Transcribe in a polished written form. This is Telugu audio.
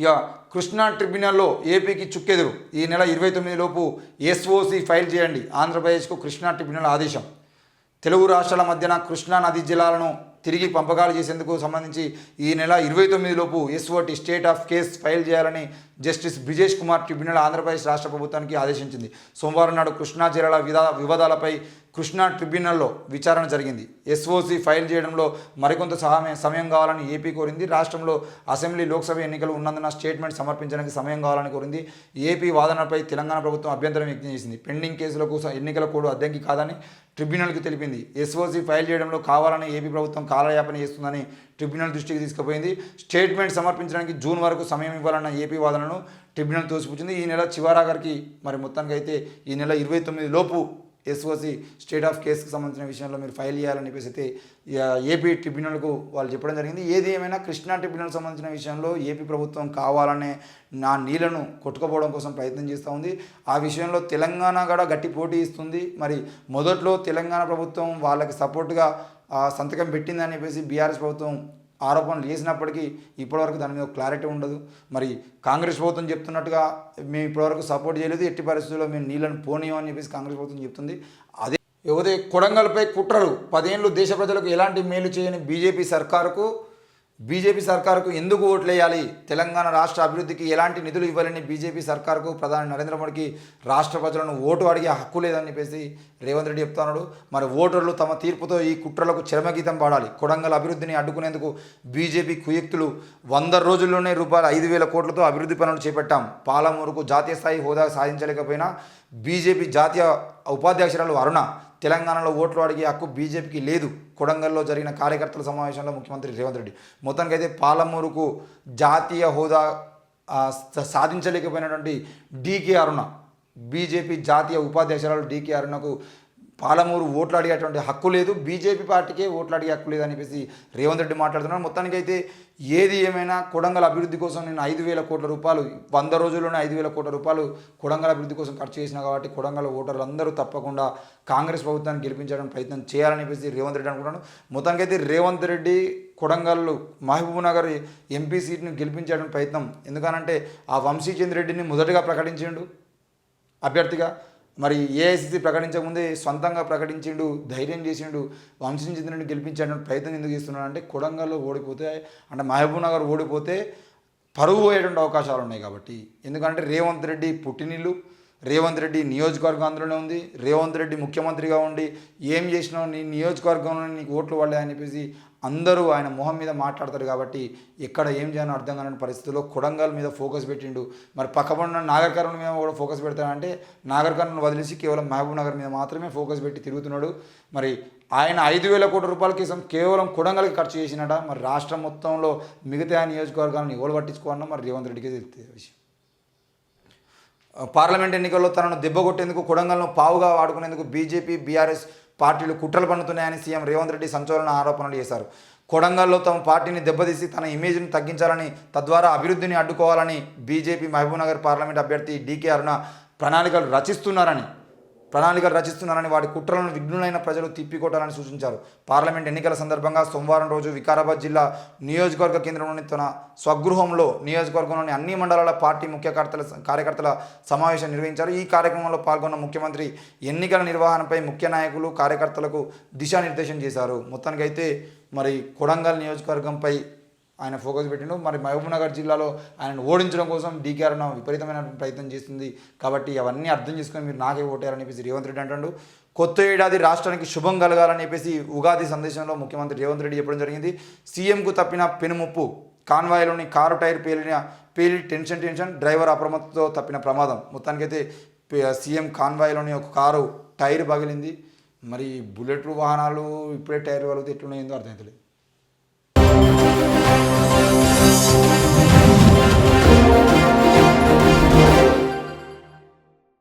ఇక కృష్ణా ట్రిబ్యునల్లో ఏపీకి చుక్కెదురు. ఈ నెల 29 లోపు ఎస్ఓసి ఫైల్ చేయండి. ఆంధ్రప్రదేశ్కు కృష్ణా ట్రిబ్యునల్ ఆదేశం. తెలుగు రాష్ట్రాల మధ్యన కృష్ణా నదీ జలాలను తిరిగి పంపకాలు చేసేందుకు సంబంధించి ఈ నెల 29 లోపు SOT state of case file చేయాలని జస్టిస్ బ్రిజేష్ కుమార్ ట్రిబ్యునల్ ఆంధ్రప్రదేశ్ రాష్ట్ర ప్రభుత్వానికి ఆదేశించింది. సోమవారం నాడు కృష్ణా జలాల వివాదాలపై కృష్ణా ట్రిబ్యునల్లో విచారణ జరిగింది. ఎస్ఓసి ఫైల్ చేయడంలో మరికొంత సమయం కావాలని ఏపీ కోరింది. రాష్ట్రంలో అసెంబ్లీ లోక్సభ ఎన్నికలు ఉన్నందున స్టేట్మెంట్ సమర్పించడానికి సమయం కావాలని కోరింది. ఏపీ వాదనపై తెలంగాణ ప్రభుత్వం అభ్యంతరం వ్యక్తం చేసింది. పెండింగ్ కేసులకు ఎన్నికల కోడ్ అడ్డంకి కాదని ట్రిబ్యునల్కి తెలిపింది. ఎస్ఓసి ఫైల్ చేయడంలో కావాలని ఏపీ ప్రభుత్వం కాలయాపన చేస్తుందని ట్రిబ్యునల్ దృష్టికి తీసుకుపోయింది. స్టేట్మెంట్ సమర్పించడానికి జూన్ వరకు సమయం ఇవ్వాలన్న ఏపీ వాదనను ట్రిబ్యునల్ తోసిపుచ్చింది. ఈ నెల చివరాఖరికి మొత్తానికి అయితే ఈ నెల 29 లోపు ఎస్ఓసి స్టేట్ ఆఫ్ కేసుకు సంబంధించిన విషయంలో మీరు ఫైల్ చేయాలని చెప్పేసి అయితే ఏపీ ట్రిబ్యునల్కు వాళ్ళు చెప్పడం జరిగింది. ఏది ఏమైనా కృష్ణా ట్రిబ్యునల్ సంబంధించిన విషయంలో ఏపీ ప్రభుత్వం కావాలనే నా నీళ్లను కొట్టుకుపోవడం కోసం ప్రయత్నం చేస్తూ ఉంది. ఆ విషయంలో తెలంగాణ కూడా గట్టి పోటీ ఇస్తుంది. మరి మొదట్లో తెలంగాణ ప్రభుత్వం వాళ్ళకి సపోర్ట్గా సంతకం పెట్టిందని చెప్పేసి బీఆర్ఎస్ ప్రభుత్వం ఆరోపణలు చేసినప్పటికీ ఇప్పటివరకు దాని మీద క్లారిటీ ఉండదు. మరి కాంగ్రెస్ ప్రభుత్వం చెప్తున్నట్టుగా మేము ఇప్పటివరకు సపోర్ట్ చేయలేదు, ఎట్టి పరిస్థితుల్లో మేము నీళ్ళని పోనీయమని చెప్పేసి కాంగ్రెస్ ప్రభుత్వం చెప్తుంది. అదే యువతే కొడంగల్పై కుట్రలు 10 ఏళ్ళు దేశ ప్రజలకు ఎలాంటి మేలు చేయని బీజేపీ సర్కారుకు ఎందుకు ఓట్లేయాలి? తెలంగాణ రాష్ట్ర అభివృద్ధికి ఎలాంటి నిధులు ఇవ్వాలని బీజేపీ సర్కారుకు ప్రధాని నరేంద్ర మోడీకి రాష్ట్ర ప్రజలను ఓటు అడిగే హక్కు లేదని చెప్పేసి రేవంత్ రెడ్డి చెప్తున్నాడు. మరి ఓటర్లు తమ తీర్పుతో ఈ కుట్రలకు చరమగీతం పాడాలి. కొడంగల్ అభివృద్ధిని అడ్డుకునేందుకు బీజేపీ కుయుక్తులు 100 రోజుల్లోనే రూపాయలు 5,000 కోట్లతో అభివృద్ధి పనులు చేపట్టాం. పాలమూరుకు జాతీయ స్థాయి హోదా సాధించలేకపోయినా బీజేపీ జాతీయ ఉపాధ్యక్షురాలు అరుణ తెలంగాణలో ఓట్లు అడిగే హక్కు బీజేపీకి లేదు. కొడంగల్లో జరిగిన కార్యకర్తల సమావేశంలో ముఖ్యమంత్రి రేవంత్ రెడ్డి మొత్తానికైతే పాలమూరుకు జాతీయ హోదా సాధించలేకపోయినటువంటి డీకే అరుణ, బీజేపీ జాతీయ ఉపాధ్యక్షురాలు డీకే అరుణకు పాలమూరు ఓట్లు అడిగేటువంటి హక్కు లేదు, బీజేపీ పార్టీకే ఓట్లు అడిగే హక్కు లేదని చెప్పేసి రేవంత్ రెడ్డి మాట్లాడుతున్నారు. మొత్తానికైతే ఏది ఏమైనా కొడంగల్ అభివృద్ధి కోసం నేను 5,000 కోట్ల రూపాయలు 100 రోజుల్లోనే 5,000 కోట్ల రూపాయలు కొడంగల్ అభివృద్ధి కోసం ఖర్చు చేసిన కాబట్టి కొడంగల్ ఓటర్లు అందరూ తప్పకుండా కాంగ్రెస్ ప్రభుత్వాన్ని గెలిపించడానికి ప్రయత్నం చేయాలని చెప్పేసి రేవంత్ రెడ్డి అనుకుంటున్నాను. మొత్తానికైతే రేవంత్ రెడ్డి కొడంగల్ మహబూబ్ నగర్ ఎంపీ సీట్ను గెలిపించడానికి ప్రయత్నం, ఎందుకనంటే ఆ వంశీచంద్ర రెడ్డిని మొదటగా ప్రకటించిండు అభ్యర్థిగా. మరి ఏఐసిసి ప్రకటించకముందే సొంతంగా ప్రకటించిండు, ధైర్యం చేసిండు, వంశీచంద్రుని గెలిపించడానికి ప్రయత్నం ఎందుకు చేస్తున్నాడు అంటే కొడంగల్లో ఓడిపోతే అంటే మహబూబ్ నగర్ ఓడిపోతే పరువు పోయేటువంటి అవకాశాలు ఉన్నాయి కాబట్టి. ఎందుకంటే రేవంత్ రెడ్డి పుట్టినిల్లు, రేవంత్ రెడ్డి నియోజకవర్గం అందులోనే ఉంది. రేవంత్ రెడ్డి ముఖ్యమంత్రిగా ఉండి ఏం చేసినావు, నీ నియోజకవర్గంలో నీకు ఓట్లు పడలే అని చెప్పేసి అందరూ ఆయన మొహం మీద మాట్లాడతారు కాబట్టి ఎక్కడ ఏం చేయాలో అర్థం కాని పరిస్థితుల్లో కొడంగల్ మీద ఫోకస్ పెట్టిండు. మరి పక్కపడిన నాగర్ కర్నూలు మీద కూడా ఫోకస్ పెడతానంటే నాగర్ కర్నూలు వదిలేసి కేవలం మహబూబ్ నగర్ మీద మాత్రమే ఫోకస్ పెట్టి తిరుగుతున్నాడు. మరి ఆయన 5,000 కోట్ల రూపాయల కోసం కేవలం కొడంగల్కి ఖర్చు చేసినట. మరి రాష్ట్రం మొత్తంలో మిగతా నియోజకవర్గాలను ఎవరు పట్టించుకోవాలన్నా మరి రేవంత్ రెడ్డికి తెలుస్తుంది విషయం. పార్లమెంట్ ఎన్నికల్లో తనను దెబ్బకొట్టేందుకు కొడంగల్ను పావుగా వాడుకునేందుకు బీజేపీ బీఆర్ఎస్ పార్టీలు కుట్రలు పన్నుతున్నాయని సీఎం రేవంత్ రెడ్డి సంచలన ఆరోపణలు చేశారు. కొడంగల్లో తమ పార్టీని దెబ్బతీసి తన ఇమేజ్ను తగ్గించాలని, తద్వారా అభివృద్ధిని అడ్డుకోవాలని బీజేపీ మహబూబ్నగర్ పార్లమెంట్ అభ్యర్థి డీకే అరుణ ప్రణాళికలు రచిస్తున్నారని వాటి కుట్రలను విఘ్నులైన ప్రజలు తిప్పికొట్టాలని సూచించారు. పార్లమెంట్ ఎన్నికల సందర్భంగా సోమవారం రోజు వికారాబాద్ జిల్లా నియోజకవర్గ కేంద్రంలోని తన స్వగృహంలో నియోజకవర్గంలోని అన్ని మండలాల పార్టీ కార్యకర్తల సమావేశం నిర్వహించారు. ఈ కార్యక్రమంలో పాల్గొన్న ముఖ్యమంత్రి ఎన్నికల నిర్వహణపై ముఖ్య నాయకులు కార్యకర్తలకు దిశానిర్దేశం చేశారు. మొత్తానికైతే మరి కొడంగల్ నియోజకవర్గంపై ఆయన ఫోకస్ పెట్టిండు. మరి మహబూబ్నగర్ జిల్లాలో ఆయనను ఓడించడం కోసం డీకే అరుణ విపరీతమైన ప్రయత్నం చేస్తుంది కాబట్టి అవన్నీ అర్థం చేసుకొని మీరు నాకే ఓటేయాలని చెప్పేసి రేవంత్ రెడ్డి అంటాడు. కొత్త ఏడాది రాష్ట్రానికి శుభం కలగాలని చెప్పేసి ఉగాది సందేశంలో ముఖ్యమంత్రి రేవంత్ రెడ్డి చెప్పడం జరిగింది. సీఎంకు తప్పిన పెనుముప్పు, కాన్వాయ్లోని కారు టైర్ పేలి టెన్షన్, డ్రైవర్ అప్రమత్తతో తప్పిన ప్రమాదం. మొత్తానికైతే సీఎం కాన్వాయ్లోని ఒక కారు టైర్ పగిలింది. మరి బుల్లెట్ ప్రూఫ్ వాహనాలు ఇప్పుడే టైర్ పగిలితే ఎట్లున్నాయిందో అర్థమవుతలేదు.